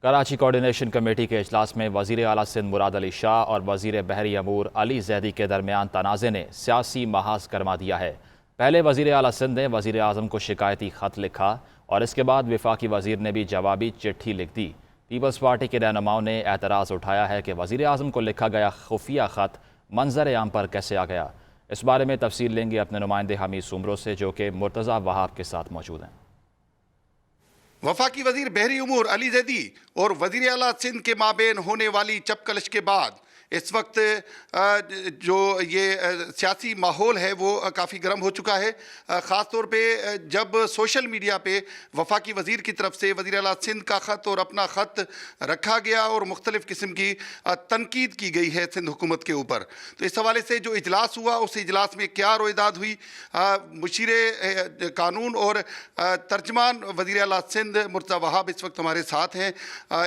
Karachi coordination committee کے اجلاس میں وزیر اعلیٰ سندھ مراد علی شاہ اور وزیر بحری امور علی زیدی کے درمیان تنازع نے سیاسی محاذ گرما دیا ہے۔ پہلے وزیر اعلیٰ سندھ نے وزیر اعظم کو شکایتی خط لکھا اور اس کے بعد وفاقی وزیر نے بھی جوابی چٹھی لکھ دی۔ پیپلز پارٹی کے رہنماؤں نے اعتراض اٹھایا ہے کہ وزیر اعظم کو لکھا گیا خفیہ خط منظر عام پر کیسے آ گیا۔ اس بارے میں تفصیل لیں گے اپنے نمائندے حمید سومرو سے، جو کہ مرتضی وہاب کے ساتھ موجود ہیں۔ وفاقی وزیر بحری امور علی زیدی اور وزیر اعلیٰ سندھ کے مابین ہونے والی چپکلش کے بعد اس وقت جو یہ سیاسی ماحول ہے وہ کافی گرم ہو چکا ہے، خاص طور پہ جب سوشل میڈیا پہ وفاقی وزیر کی طرف سے وزیر اعلیٰ سندھ کا خط اور اپنا خط رکھا گیا اور مختلف قسم کی تنقید کی گئی ہے سندھ حکومت کے اوپر۔ تو اس حوالے سے جو اجلاس ہوا، اس اجلاس میں کیا رویداد ہوئی، مشیر قانون اور ترجمان وزیر اعلیٰ سندھ مرتضی وہاب اس وقت ہمارے ساتھ ہیں۔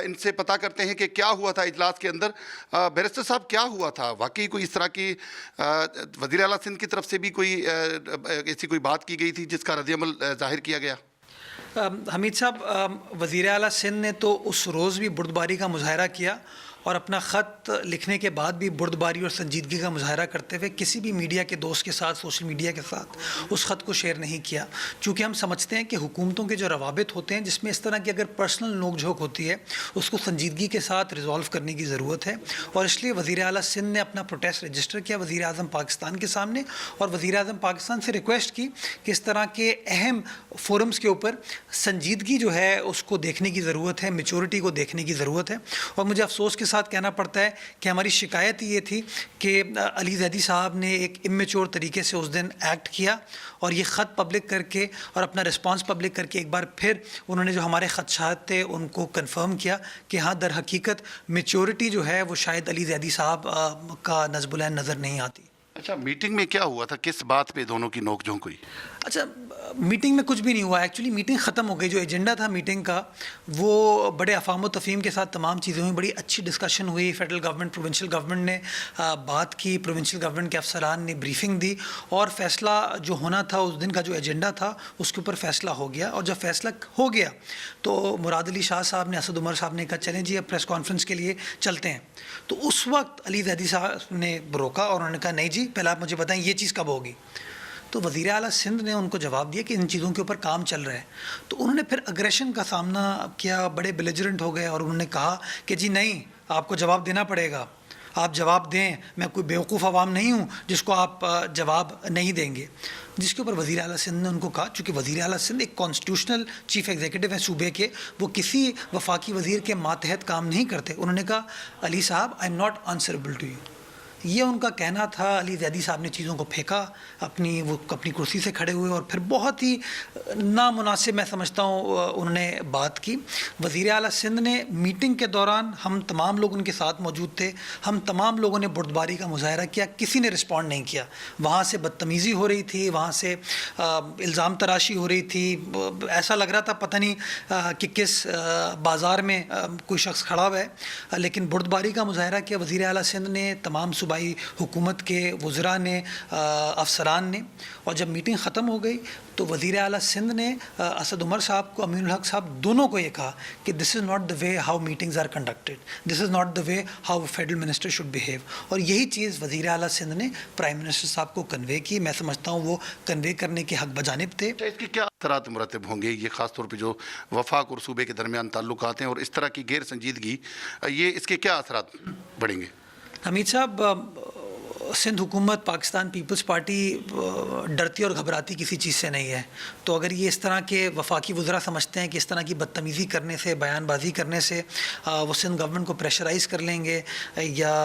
ان سے پتہ کرتے ہیں کہ کیا ہوا تھا اجلاس کے اندر۔ بیرسٹر صاحب، کیا ہوا تھا؟ واقعی کوئی اس طرح کی وزیر اعلیٰ سندھ کی طرف سے بھی کوئی ایسی کوئی بات کی گئی تھی جس کا رد عمل ظاہر کیا گیا؟ حمید صاحب، وزیر اعلیٰ سندھ نے تو اس روز بھی بردباری کا مظاہرہ کیا اور اپنا خط لکھنے کے بعد بھی بردباری اور سنجیدگی کا مظاہرہ کرتے ہوئے کسی بھی میڈیا کے دوست کے ساتھ، سوشل میڈیا کے ساتھ اس خط کو شیئر نہیں کیا، چونکہ ہم سمجھتے ہیں کہ حکومتوں کے جو روابط ہوتے ہیں جس میں اس طرح کی اگر پرسنل نوک جھوک ہوتی ہے اس کو سنجیدگی کے ساتھ ریزالو کرنے کی ضرورت ہے، اور اس لیے وزیر اعلیٰ سندھ نے اپنا پروٹیسٹ رجسٹر کیا وزیر اعظم پاکستان کے سامنے، اور وزیر اعظم پاکستان سے ریکویسٹ کی کہ اس طرح کے اہم فورمز کے اوپر سنجیدگی جو ہے اس کو دیکھنے کی ضرورت ہے، میچورٹی کو دیکھنے کی ضرورت ہے۔ اور مجھے افسوس کے ساتھ کہنا پڑتا ہے کہ ہماری شکایت یہ تھی کہ علی زیدی صاحب نے ایک امیچور طریقے سے اس دن ایکٹ کیا اور یہ خط پبلک کر کے اور اپنا رسپانس پبلک کر کے ایک بار پھر انہوں نے جو ہمارے خدشات تھے ان کو کنفرم کیا کہ ہاں در حقیقت میچورٹی جو ہے وہ شاید علی زیدی صاحب کا نصب العین نظر نہیں آتی۔ اچھا، میٹنگ میں کیا ہوا تھا؟ کس بات پہ دونوں کی نوک جھونک ہوئی؟ اچھا، میٹنگ میں کچھ بھی نہیں ہوا، ایکچولی میٹنگ ختم ہو گئی۔ جو ایجنڈا تھا میٹنگ کا وہ بڑے افہام و تفہیم کے ساتھ تمام چیزیں ہوئیں، بڑی اچھی ڈسکشن ہوئی۔ فیڈرل گورنمنٹ، پروونشل گورنمنٹ نے بات کی، پروونشل گورنمنٹ کے افسران نے بریفنگ دی اور فیصلہ جو ہونا تھا اس دن کا جو ایجنڈا تھا اس کے اوپر فیصلہ ہو گیا۔ اور جب فیصلہ ہو گیا تو مراد علی شاہ صاحب نے، اسد عمر صاحب نے کہا چلیں جی اب پریس کانفرنس کے لیے چلتے ہیں۔ تو اس وقت علی زیدی صاحب نے روکا اور انہوں نے کہا نہیں جی، پہلے آپ مجھے بتائیں یہ چیز کب ہوگی۔ تو وزیر اعلیٰ سندھ نے ان کو جواب دیا کہ ان چیزوں کے اوپر کام چل رہا ہے۔ تو انہوں نے پھر اگریشن کا سامنا کیا، بڑے بیلیجرنٹ ہو گئے اور انہوں نے کہا کہ جی نہیں، آپ کو جواب دینا پڑے گا، آپ جواب دیں، میں کوئی بیوقوف عوام نہیں ہوں جس کو آپ جواب نہیں دیں گے۔ جس کے اوپر وزیر اعلیٰ سندھ نے ان کو کہا، چونکہ وزیر اعلیٰ سندھ ایک کانسٹیٹیوشنل چیف ایگزیکٹو ہیں صوبے کے، وہ کسی وفاقی وزیر کے ماتحت کام نہیں کرتے۔ انہوں نے کہا علی صاحب I am not answerable to you, یہ ان کا کہنا تھا۔ علی زیدی صاحب نے چیزوں کو پھینکا، اپنی کرسی سے کھڑے ہوئے اور پھر بہت ہی نامناسب میں سمجھتا ہوں انہوں نے بات کی۔ وزیر اعلیٰ سندھ نے میٹنگ کے دوران، ہم تمام لوگ ان کے ساتھ موجود تھے، ہم تمام لوگوں نے بردباری کا مظاہرہ کیا، کسی نے رسپونڈ نہیں کیا۔ وہاں سے بدتمیزی ہو رہی تھی، وہاں سے الزام تراشی ہو رہی تھی، ایسا لگ رہا تھا پتہ نہیں کہ کس بازار میں کوئی شخص کھڑا ہوا ہے، لیکن بردباری کا مظاہرہ کیا وزیر اعلیٰ سندھ نے، تمام صوبائی حکومت کے وزراء نے، افسران نے۔ اور جب میٹنگ ختم ہو گئی تو وزیر اعلیٰ سندھ نے اسد عمر صاحب کو، امین الحق صاحب دونوں کو یہ کہا کہ this is not the way how meetings are conducted, this is not the way how federal minister should behave. اور یہی چیز وزیر اعلیٰ سندھ نے پرائم منسٹر صاحب کو کنوے کی۔ میں سمجھتا ہوں وہ کنوے کرنے کے حق بجانب تھے۔ اس کے کیا اثرات مرتب ہوں گے، یہ خاص طور پہ جو وفاق اور صوبے کے درمیان تعلقات ہیں اور اس طرح کی غیر سنجیدگی، یہ اس کے کیا اثرات بڑھیں گے؟ حمید صاحب، سندھ حکومت، پاکستان پیپلز پارٹی ڈرتی اور گھبراتی کسی چیز سے نہیں ہے۔ تو اگر یہ اس طرح کے وفاقی وزراء سمجھتے ہیں کہ اس طرح کی بدتمیزی کرنے سے، بیان بازی کرنے سے وہ سندھ گورنمنٹ کو پریشرائز کر لیں گے یا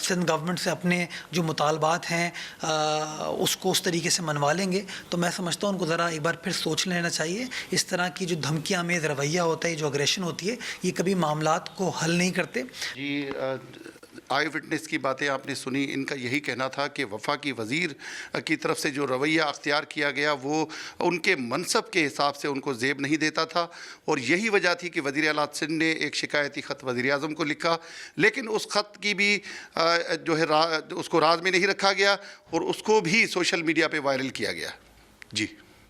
سندھ گورنمنٹ سے اپنے جو مطالبات ہیں اس کو اس طریقے سے منوا لیں گے، تو میں سمجھتا ہوں ان کو ذرا ایک بار پھر سوچ لینا چاہیے۔ اس طرح کی جو دھمکی آمیز رویہ ہوتا ہے، جو اگریشن ہوتی ہے، یہ کبھی معاملات کو حل نہیں کرتے۔ جی، آئی وٹنس کی باتیں آپ نے سنی، ان کا یہی کہنا تھا کہ وفاقی وزیر کی طرف سے جو رویہ اختیار کیا گیا وہ ان کے منصب کے حساب سے ان کو زیب نہیں دیتا تھا، اور یہی وجہ تھی کہ وزیر اعلیٰ سندھ نے ایک شکایتی خط وزیر اعظم کو لکھا، لیکن اس خط کی بھی جو ہے اس کو راز میں نہیں رکھا گیا اور اس کو بھی سوشل میڈیا پہ وائرل کیا گیا۔ جی